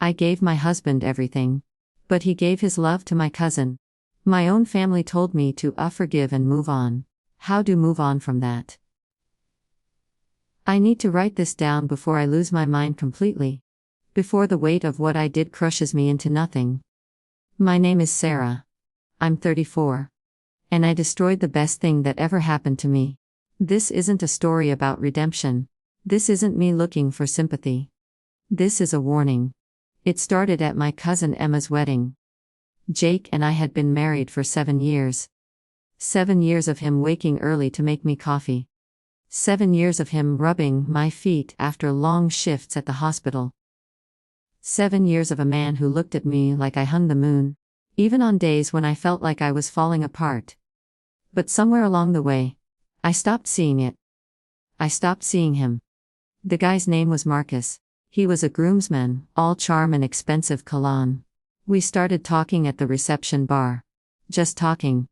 I gave my husband everything. But he gave his love to my cousin. My own family told me to forgive and move on. How do move on from that? I need to write this down before I lose my mind completely. Before the weight of what I did crushes me into nothing. My name is Sarah. I'm 34. And I destroyed the best thing that ever happened to me. This isn't a story about redemption. This isn't me looking for sympathy. This is a warning. It started at my cousin Emma's wedding. Jake and I had been married for 7 years. 7 years of him waking early to make me coffee. 7 years of him rubbing my feet after long shifts at the hospital. 7 years of a man who looked at me like I hung the moon, even on days when I felt like I was falling apart. But somewhere along the way, I stopped seeing it. I stopped seeing him. The guy's name was Marcus. He was a groomsman, all charm and expensive cologne. We started talking at the reception bar. Just talking.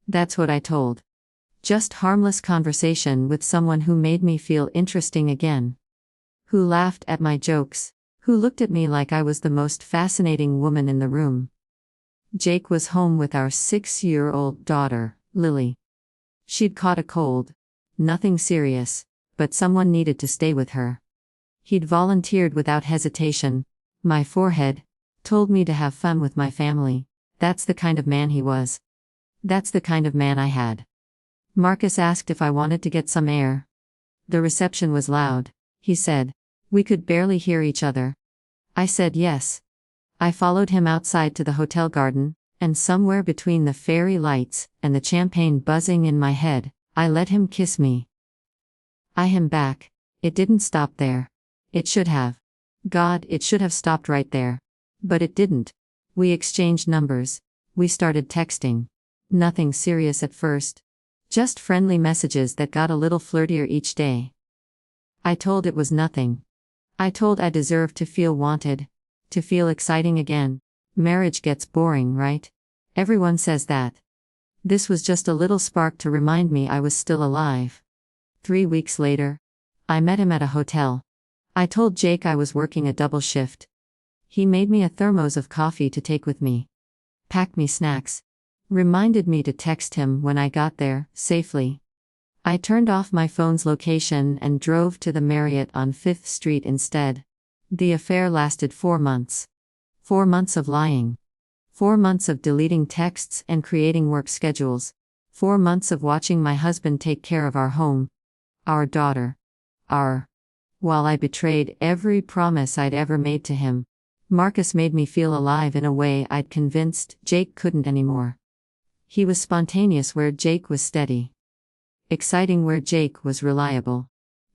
That's what I told. Just harmless conversation with someone who made me feel interesting again. Who laughed at my jokes. Who looked at me like I was the most fascinating woman in the room. Jake was home with our 6-year-old daughter, Lily. She'd caught a cold. Nothing serious, but someone needed to stay with her. He'd volunteered without hesitation. My forehead told me to have fun with my family. That's the kind of man he was. That's the kind of man I had. Marcus asked if I wanted to get some air. The reception was loud, he said. We could barely hear each other. I said yes. I followed him outside to the hotel garden, and somewhere between the fairy lights and the champagne buzzing in my head, I let him kiss me. I him back. It didn't stop there. It should have. God, it should have stopped right there. But it didn't. We exchanged numbers. We started texting. Nothing serious at first. Just friendly messages that got a little flirtier each day. I told it was nothing. I told I deserved to feel wanted. To feel exciting again. Marriage gets boring, right? Everyone says that. This was just a little spark to remind me I was still alive. 3 weeks later, I met him at a hotel. I told Jake I was working a double shift. He made me a thermos of coffee to take with me. Packed me snacks. Reminded me to text him when I got there, safely. I turned off my phone's location and drove to the Marriott on 5th Street instead. The affair lasted 4 months. 4 months of lying. 4 months of deleting texts and creating work schedules. 4 months of watching my husband take care of our home. Our daughter. While I betrayed every promise I'd ever made to him, Marcus made me feel alive in a way I'd convinced Jake couldn't anymore. He was spontaneous where Jake was steady. Exciting where Jake was reliable.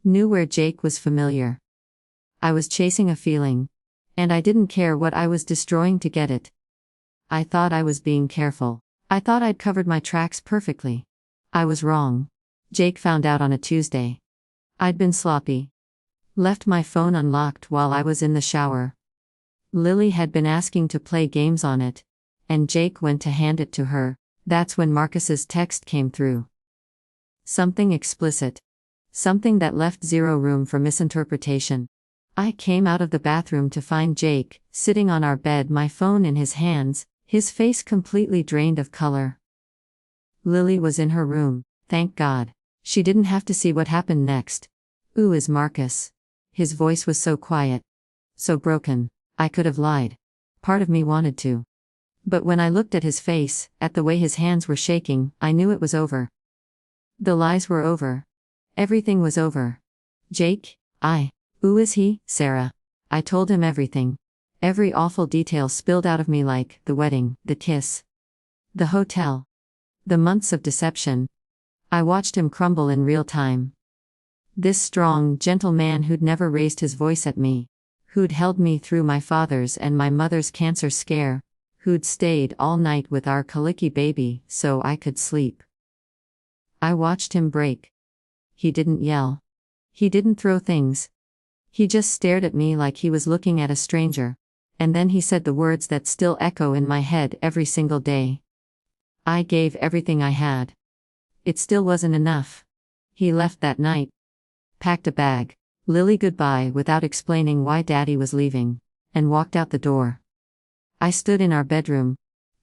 New where Jake was familiar. I was chasing a feeling. And I didn't care what I was destroying to get it. I thought I was being careful. I thought I'd covered my tracks perfectly. I was wrong. Jake found out on a Tuesday. I'd been sloppy. Left my phone unlocked while I was in the shower. Lily had been asking to play games on it, and Jake went to hand it to her. That's when Marcus's text came through. Something explicit. Something that left zero room for misinterpretation. I came out of the bathroom to find Jake, sitting on our bed, my phone in his hands, his face completely drained of color. Lily was in her room, thank God. She didn't have to see what happened next. Ooh, is Marcus. His voice was so quiet. So broken. I could have lied. Part of me wanted to. But when I looked at his face, at the way his hands were shaking, I knew it was over. The lies were over. Everything was over. Jake, who is he, Sarah? I told him everything. Every awful detail spilled out of me, like the wedding, the kiss, the hotel, the months of deception. I watched him crumble in real time. This strong, gentle man who'd never raised his voice at me, who'd held me through my father's and my mother's cancer scare, who'd stayed all night with our colicky baby so I could sleep. I watched him break. He didn't yell. He didn't throw things. He just stared at me like he was looking at a stranger, and then he said the words that still echo in my head every single day. I gave everything I had. It still wasn't enough. He left that night. Packed a bag. Lily goodbye without explaining why Daddy was leaving. and walked out the door. I stood in our bedroom,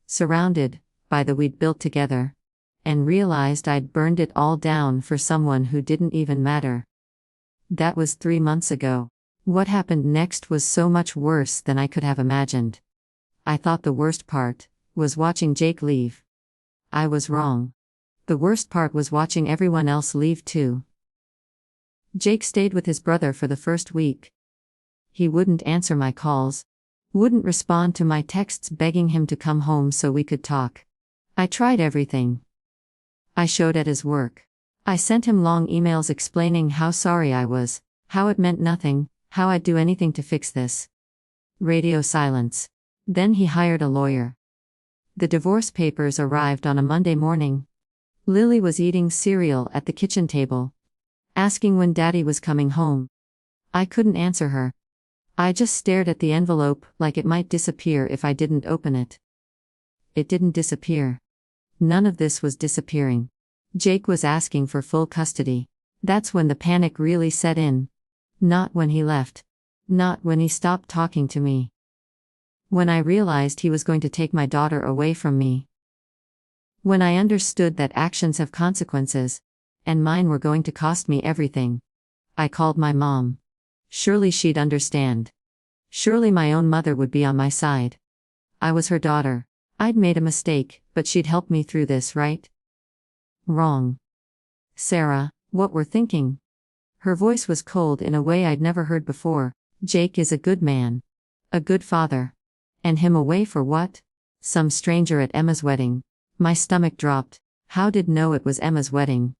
surrounded by the we'd built together, and realized I'd burned it all down for someone who didn't even matter. That was 3 months ago. What happened next was so much worse than I could have imagined. I thought the worst part was watching Jake leave. I was wrong. The worst part was watching everyone else leave too. Jake stayed with his brother for the first week. He wouldn't answer my calls, wouldn't respond to my texts begging him to come home so we could talk. I tried everything. I showed at his work. I sent him long emails explaining how sorry I was, how it meant nothing, how I'd do anything to fix this. Radio silence. Then he hired a lawyer. The divorce papers arrived on a Monday morning. Lily was eating cereal at the kitchen table, asking when Daddy was coming home. I couldn't answer her. I just stared at the envelope like it might disappear if I didn't open it. It didn't disappear. None of this was disappearing. Jake was asking for full custody. That's when the panic really set in. Not when he left. Not when he stopped talking to me. When I realized he was going to take my daughter away from me. When I understood that actions have consequences, and mine were going to cost me everything. I called my mom. Surely she'd understand. Surely my own mother would be on my side. I was her daughter. I'd made a mistake, but she'd help me through this, right? Wrong. Sarah, what we're thinking. Her voice was cold in a way I'd never heard before. Jake is a good man. A good father. And him away for what? Some stranger at Emma's wedding. My stomach dropped. How did know it was Emma's wedding?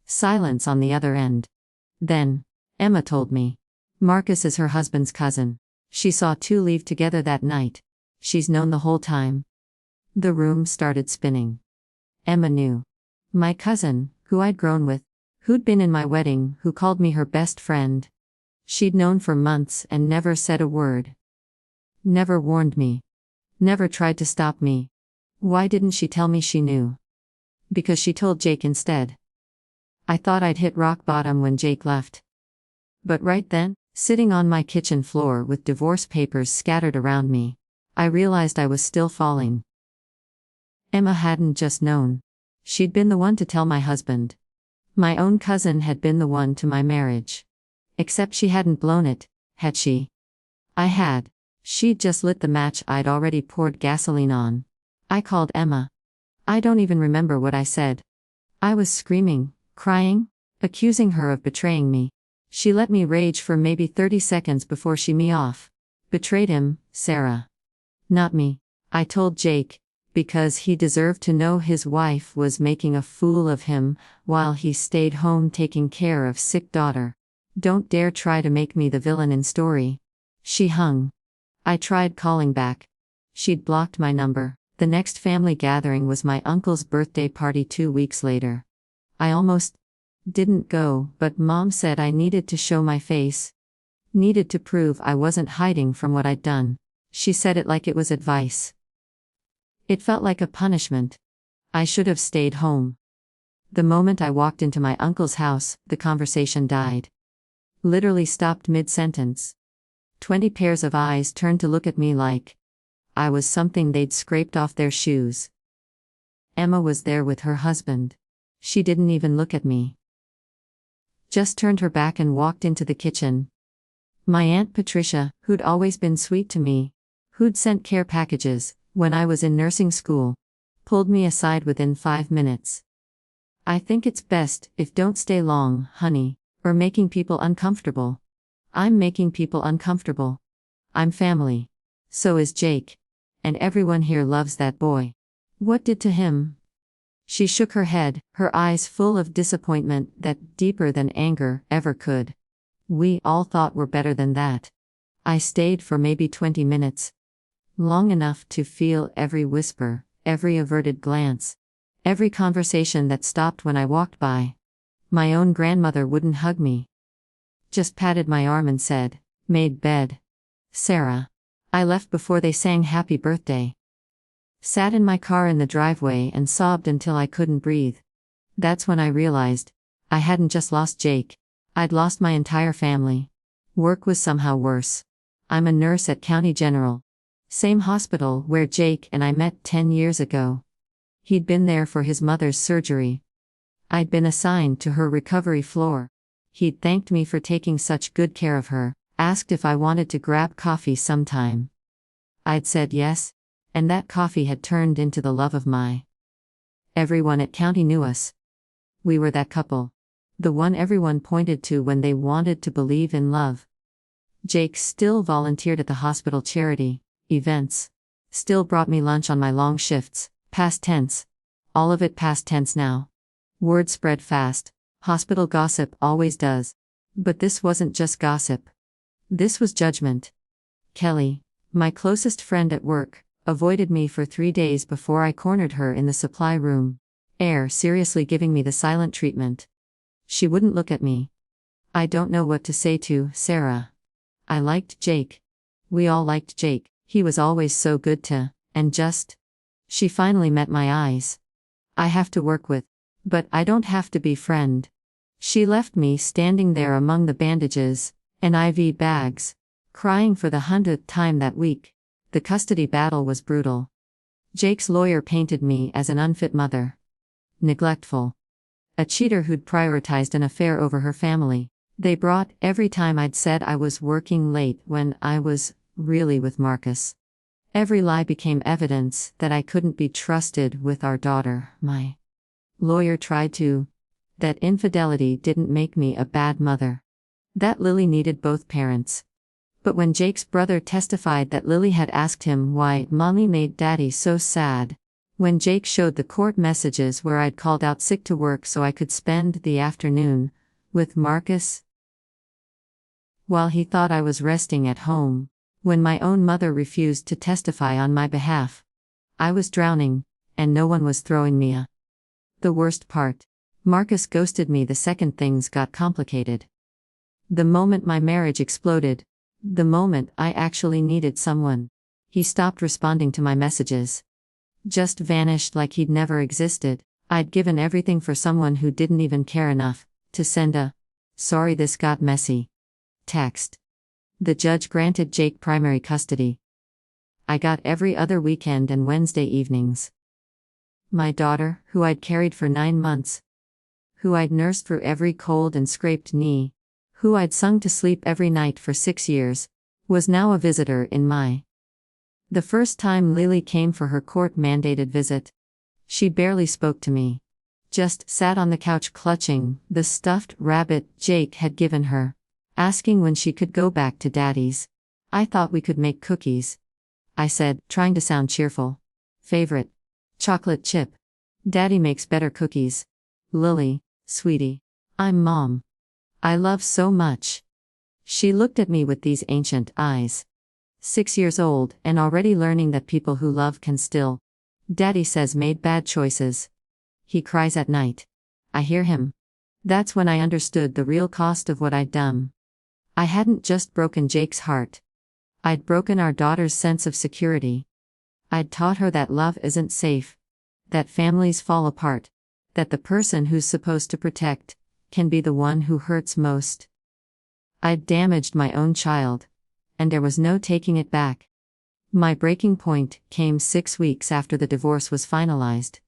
Silence on the other end. Then, Emma told me. Marcus is her husband's cousin. She saw two leave together that night. She's known the whole time. The room started spinning. Emma knew. My cousin, who I'd grown with, who'd been in my wedding, who called me her best friend. She'd known for months and never said a word. Never warned me. Never tried to stop me. Why didn't she tell me she knew? Because she told Jake instead. I thought I'd hit rock bottom when Jake left. But right then, sitting on my kitchen floor with divorce papers scattered around me, I realized I was still falling. Emma hadn't just known. She'd been the one to tell my husband. My own cousin had been the one to my marriage. Except she hadn't blown it, had she? I had. She'd just lit the match I'd already poured gasoline on. I called Emma. I don't even remember what I said. I was screaming, crying, accusing her of betraying me. She let me rage for maybe 30 seconds before she me off. Betrayed him, Sarah. Not me. I told Jake. Because he deserved to know his wife was making a fool of him, while he stayed home taking care of sick daughter. Don't dare try to make me the villain in story. She hung. I tried calling back. She'd blocked my number. The next family gathering was my uncle's birthday party 2 weeks later. I almost didn't go, but Mom said I needed to show my face. Needed to prove I wasn't hiding from what I'd done. She said it like it was advice. It felt like a punishment. I should have stayed home. The moment I walked into my uncle's house, the conversation died. Literally stopped mid-sentence. 20 pairs of eyes turned to look at me like I was something they'd scraped off their shoes. Emma was there with her husband. She didn't even look at me. Just turned her back and walked into the kitchen. My Aunt Patricia, who'd always been sweet to me, who'd sent care packages when I was in nursing school, pulled me aside within 5 minutes. I think it's best if don't stay long, honey, or making people uncomfortable. I'm making people uncomfortable. I'm family. So is Jake. And everyone here loves that boy. What did to him? She shook her head, her eyes full of disappointment that deeper than anger ever could. We all thought we're better than that. I stayed for maybe 20 minutes. Long enough to feel every whisper, every averted glance, every conversation that stopped when I walked by. My own grandmother wouldn't hug me. Just patted my arm and said, "Made bed. Sarah." I left before they sang happy birthday. Sat in my car in the driveway and sobbed until I couldn't breathe. That's when I realized I hadn't just lost Jake. I'd lost my entire family. Work was somehow worse. I'm a nurse at County General. Same hospital where Jake and I met 10 years ago. He'd been there for his mother's surgery. I'd been assigned to her recovery floor. He'd thanked me for taking such good care of her, asked if I wanted to grab coffee sometime. I'd said yes, and that coffee had turned into the love of my. Everyone at County knew us. We were that couple. The one everyone pointed to when they wanted to believe in love. Jake still volunteered at the hospital charity events. Still brought me lunch on my long shifts, past tense. All of it past tense now. Word spread fast. Hospital gossip always does. But this wasn't just gossip. This was judgment. Kelly, my closest friend at work, avoided me for 3 days before I cornered her in the supply room. Seriously giving me the silent treatment. She wouldn't look at me. I don't know what to say to Sarah. I liked Jake. We all liked Jake, he was always so good to, and just. She finally met my eyes. I have to work with, but I don't have to be friend. She left me standing there among the bandages and IV bags, crying for the 100th time that week. The custody battle was brutal. Jake's lawyer painted me as an unfit mother. Neglectful. A cheater who'd prioritized an affair over her family. They brought every time I'd said I was working late when I was really with Marcus. Every lie became evidence that I couldn't be trusted with our daughter. My lawyer tried to. That infidelity didn't make me a bad mother. That Lily needed both parents. But when Jake's brother testified that Lily had asked him why mommy made daddy so sad, when Jake showed the court messages where I'd called out sick to work so I could spend the afternoon with Marcus, while he thought I was resting at home, when my own mother refused to testify on my behalf, I was drowning, and no one was throwing me a. The worst part, Marcus ghosted me the second things got complicated. The moment my marriage exploded, the moment I actually needed someone, he stopped responding to my messages. Just vanished like he'd never existed. I'd given everything for someone who didn't even care enough to send a "sorry this got messy" text. The judge granted Jake primary custody. I got every other weekend and Wednesday evenings. My daughter, who I'd carried for 9 months, who I'd nursed through every cold and scraped knee, who I'd sung to sleep every night for 6 years, was now a visitor in my. The first time Lily came for her court-mandated visit, she barely spoke to me. Just sat on the couch clutching the stuffed rabbit Jake had given her, asking when she could go back to Daddy's. I thought we could make cookies, I said, trying to sound cheerful. Favorite? Chocolate chip. Daddy makes better cookies. Lily, sweetie. I'm Mom. I love so much. She looked at me with these ancient eyes. 6 years old and already learning that people who love can still. Daddy says made bad choices. He cries at night. I hear him. That's when I understood the real cost of what I'd done. I hadn't just broken Jake's heart. I'd broken our daughter's sense of security. I'd taught her that love isn't safe, that families fall apart, that the person who's supposed to protect can be the one who hurts most. I'd damaged my own child, and there was no taking it back. My breaking point came 6 weeks after the divorce was finalized.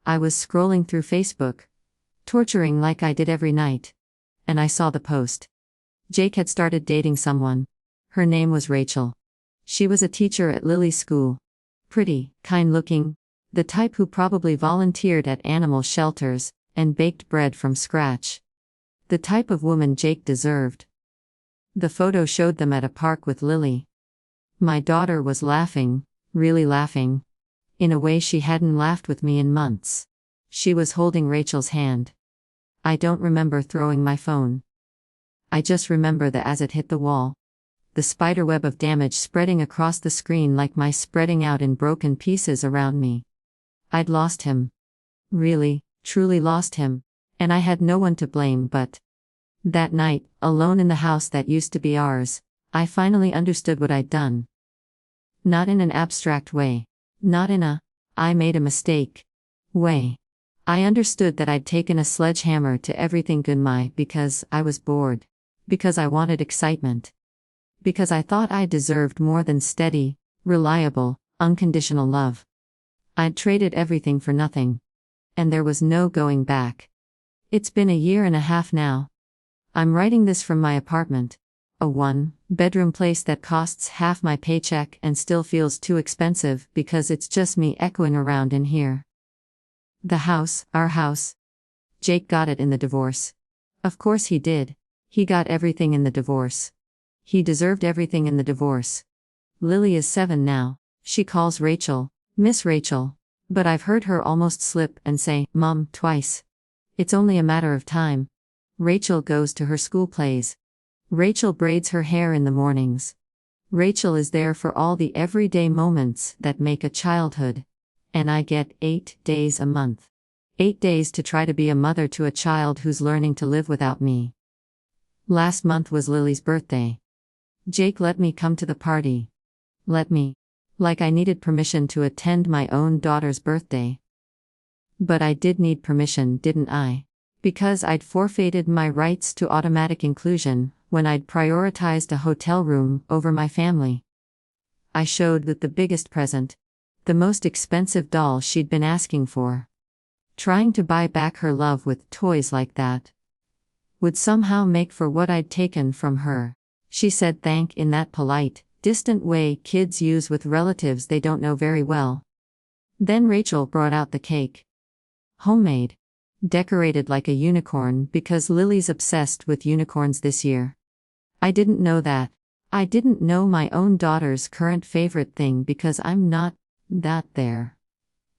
I was scrolling through Facebook, torturing like I did every night, and I saw the post. Jake had started dating someone. Her name was Rachel. She was a teacher at Lily's school. Pretty, kind-looking, the type who probably volunteered at animal shelters and baked bread from scratch. The type of woman Jake deserved. The photo showed them at a park with Lily. My daughter was laughing, really laughing, in a way she hadn't laughed with me in months. She was holding Rachel's hand. I don't remember throwing my phone. I just remember that as it hit the wall, the spiderweb of damage spreading across the screen like mice spreading out in broken pieces around me. I'd lost him. Really, truly lost him, and I had no one to blame but. That night, alone in the house that used to be ours, I finally understood what I'd done. Not in an abstract way. Not in a, I made a mistake way. I understood that I'd taken a sledgehammer to everything goodbye because I was bored. Because I wanted excitement. Because I thought I deserved more than steady, reliable, unconditional love. I'd traded everything for nothing. And there was no going back. It's been 1.5 years now. I'm writing this from my apartment. A one-bedroom place that costs half my paycheck and still feels too expensive because it's just me echoing around in here. The house, our house. Jake got it in the divorce. Of course he did. He got everything in the divorce. He deserved everything in the divorce. Lily is 7 now. She calls Rachel, Miss Rachel. But I've heard her almost slip and say, Mom, twice. It's only a matter of time. Rachel goes to her school plays. Rachel braids her hair in the mornings. Rachel is there for all the everyday moments that make a childhood. And I get 8 days a month. 8 days to try to be a mother to a child who's learning to live without me. Last month was Lily's birthday. Jake let me come to the party. Let me. Like I needed permission to attend my own daughter's birthday. But I did need permission, didn't I? Because I'd forfeited my rights to automatic inclusion when I'd prioritized a hotel room over my family. I showed with the biggest present. The most expensive doll she'd been asking for. Trying to buy back her love with toys like that would somehow make for what I'd taken from her. She said thank in that polite, distant way kids use with relatives they don't know very well. Then Rachel brought out the cake. Homemade. Decorated like a unicorn because Lily's obsessed with unicorns this year. I didn't know that. I didn't know my own daughter's current favorite thing because I'm not that there.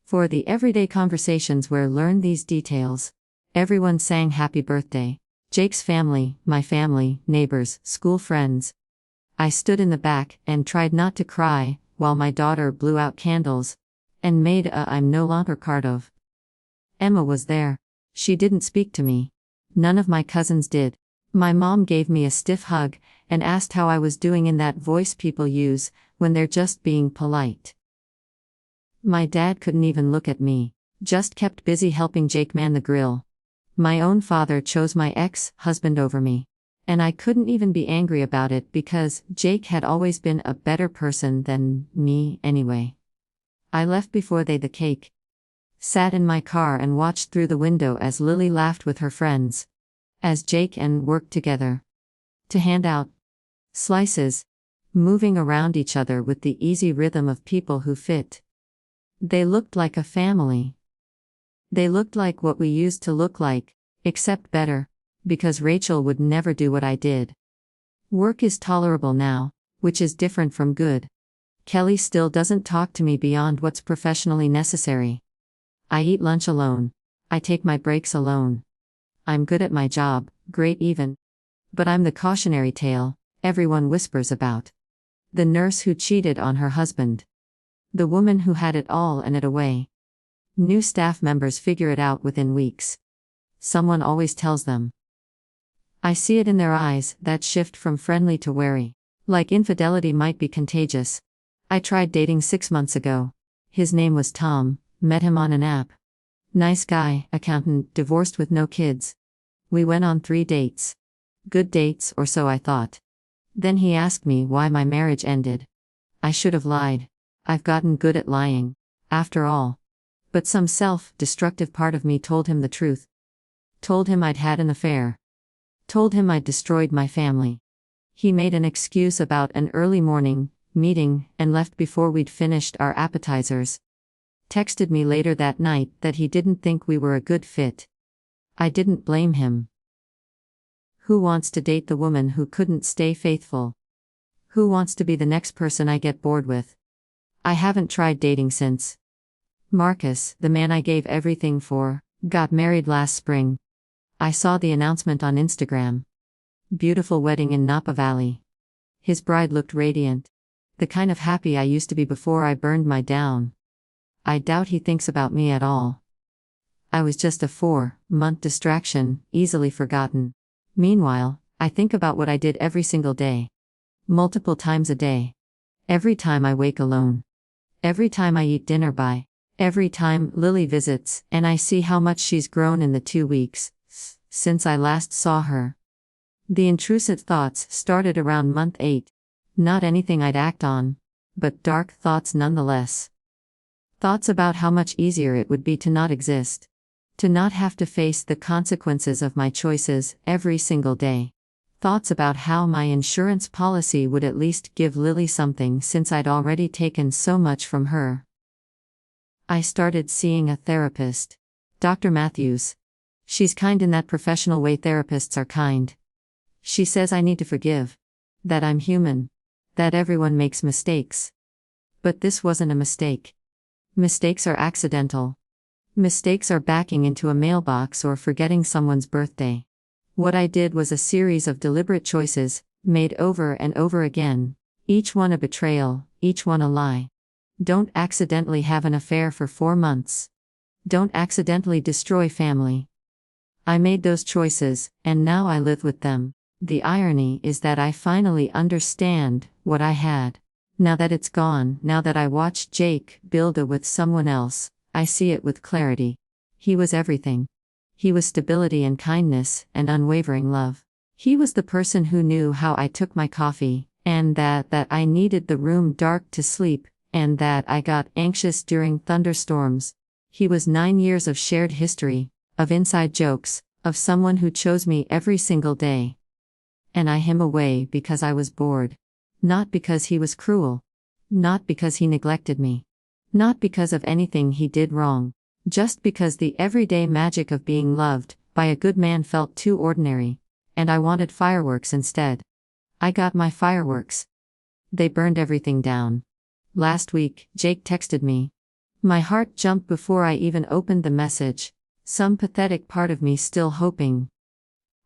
For the everyday conversations where learn these details. Everyone sang happy birthday. Jake's family, my family, neighbors, school friends. I stood in the back and tried not to cry while my daughter blew out candles and made a I'm no longer part of. Emma was there. She didn't speak to me. None of my cousins did. My mom gave me a stiff hug and asked how I was doing in that voice people use when they're just being polite. My dad couldn't even look at me, just kept busy helping Jake man the grill. My own father chose my ex-husband over me. And I couldn't even be angry about it because Jake had always been a better person than me anyway. I left before they the cake. Sat in my car and watched through the window as Lily laughed with her friends. As Jake and worked together. To hand out slices. Moving around each other with the easy rhythm of people who fit. They looked like a family. They looked like what we used to look like, except better, because Rachel would never do what I did. Work is tolerable now, which is different from good. Kelly still doesn't talk to me beyond what's professionally necessary. I eat lunch alone. I take my breaks alone. I'm good at my job, great even. But I'm the cautionary tale everyone whispers about. The nurse who cheated on her husband. The woman who had it all and it away. New staff members figure it out within weeks. Someone always tells them. I see it in their eyes, that shift from friendly to wary. Like infidelity might be contagious. I tried dating 6 months ago. His name was Tom, met him on an app. Nice guy, accountant, divorced with no kids. We went on 3 dates. Good dates, or so I thought. Then he asked me why my marriage ended. I should have lied. I've gotten good at lying, after all. But some self-destructive part of me told him the truth. Told him I'd had an affair. Told him I'd destroyed my family. He made an excuse about an early morning meeting and left before we'd finished our appetizers. Texted me later that night that he didn't think we were a good fit. I didn't blame him. Who wants to date the woman who couldn't stay faithful? Who wants to be the next person I get bored with? I haven't tried dating since. Marcus, the man I gave everything for, got married last spring. I saw the announcement on Instagram. Beautiful wedding in Napa Valley. His bride looked radiant. The kind of happy I used to be before I burned my down. I doubt he thinks about me at all. I was just a 4-month distraction, easily forgotten. Meanwhile, I think about what I did every single day. Multiple times a day. Every time I wake alone. Every time I eat dinner by. Every time Lily visits, and I see how much she's grown in the 2 weeks since I last saw her. The intrusive thoughts started around month 8. Not anything I'd act on, but dark thoughts nonetheless. Thoughts about how much easier it would be to not exist. To not have to face the consequences of my choices every single day. Thoughts about how my insurance policy would at least give Lily something since I'd already taken so much from her. I started seeing a therapist. Dr. Matthews. She's kind in that professional way therapists are kind. She says I need to forgive. That I'm human. That everyone makes mistakes. But this wasn't a mistake. Mistakes are accidental. Mistakes are backing into a mailbox or forgetting someone's birthday. What I did was a series of deliberate choices, made over and over again, each one a betrayal, each one a lie. Don't accidentally have an affair for 4 months. Don't accidentally destroy family. I made those choices, and now I live with them. The irony is that I finally understand what I had. Now that it's gone, now that I watched Jake build a with someone else, I see it with clarity. He was everything. He was stability and kindness and unwavering love. He was the person who knew how I took my coffee, and that I needed the room dark to sleep, and that I got anxious during thunderstorms. He was 9 years of shared history, of inside jokes, of someone who chose me every single day. And I him away because I was bored. Not because he was cruel. Not because he neglected me. Not because of anything he did wrong. Just because the everyday magic of being loved by a good man felt too ordinary, and I wanted fireworks instead. I got my fireworks. They burned everything down. Last week, Jake texted me. My heart jumped before I even opened the message, some pathetic part of me still hoping.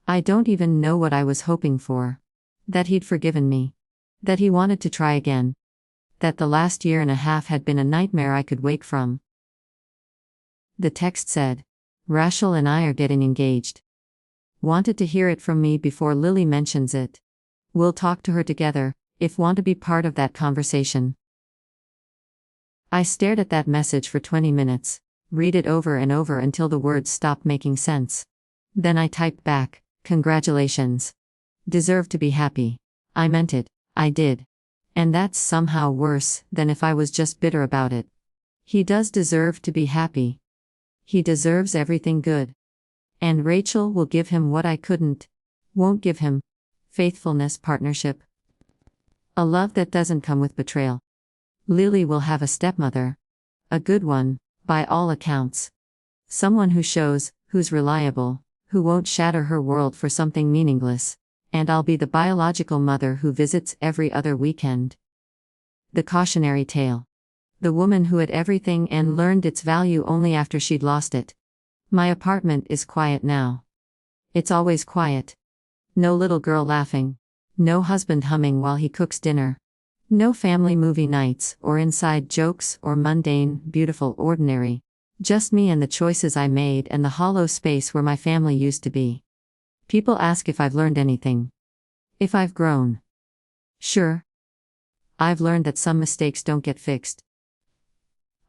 I don't even know what I was hoping for. That he'd forgiven me. That he wanted to try again. That the last year and a half had been a nightmare I could wake from. The text said, Rachel and I are getting engaged. Wanted to hear it from me before Lily mentions it. We'll talk to her together, if want to be part of that conversation. I stared at that message for 20 minutes, read it over and over until the words stopped making sense. Then I typed back, congratulations. Deserve to be happy. I meant it, I did. And that's somehow worse than if I was just bitter about it. He does deserve to be happy. He deserves everything good. And Rachel will give him what I couldn't, won't give him. Faithfulness, partnership. A love that doesn't come with betrayal. Lily will have a stepmother. A good one, by all accounts. Someone who shows, who's reliable, who won't shatter her world for something meaningless. And I'll be the biological mother who visits every other weekend. The cautionary tale. The woman who had everything and learned its value only after she'd lost it. My apartment is quiet now. It's always quiet. No little girl laughing. No husband humming while he cooks dinner. No family movie nights, or inside jokes, or mundane, beautiful ordinary. Just me and the choices I made and the hollow space where my family used to be. People ask if I've learned anything. If I've grown. Sure. I've learned that some mistakes don't get fixed.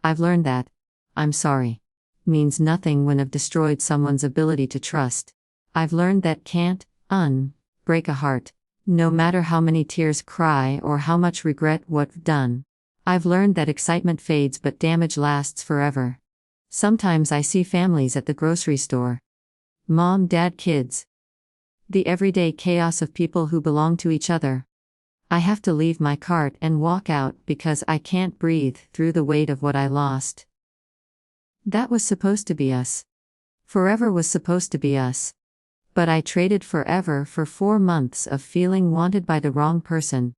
I've learned that I'm sorry means nothing when I've destroyed someone's ability to trust. I've learned that can't break a heart, no matter how many tears cry or how much regret what've done. I've learned that excitement fades but damage lasts forever. Sometimes I see families at the grocery store. Mom, dad, kids. The everyday chaos of people who belong to each other. I have to leave my cart and walk out because I can't breathe through the weight of what I lost. That was supposed to be us. Forever was supposed to be us. But I traded forever for 4 months of feeling wanted by the wrong person.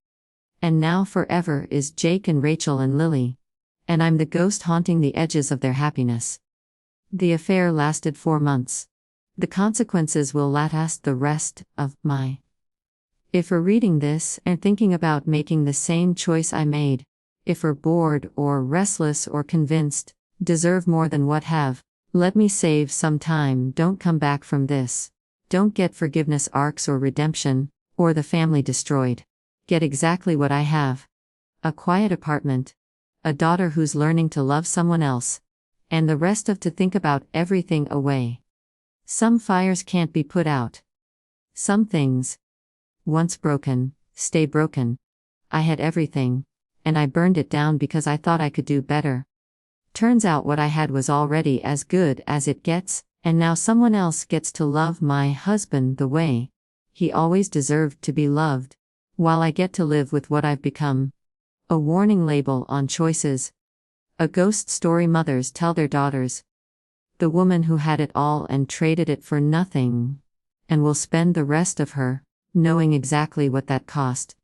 And now forever is Jake and Rachel and Lily. And I'm the ghost haunting the edges of their happiness. The affair lasted 4 months. The consequences will last the rest of my. If we're reading this and thinking about making the same choice I made, if we're bored or restless or convinced, deserve more than what have, let me save some time. Don't come back from this. Don't get forgiveness arcs or redemption, or the family destroyed. Get exactly what I have. A quiet apartment. A daughter who's learning to love someone else. And the rest of to think about everything away. Some fires can't be put out. Some things, once broken, stay broken. I had everything, and I burned it down because I thought I could do better. Turns out what I had was already as good as it gets, and now someone else gets to love my husband the way he always deserved to be loved, while I get to live with what I've become. A warning label on choices. A ghost story mothers tell their daughters. The woman who had it all and traded it for nothing, and will spend the rest of her knowing exactly what that cost.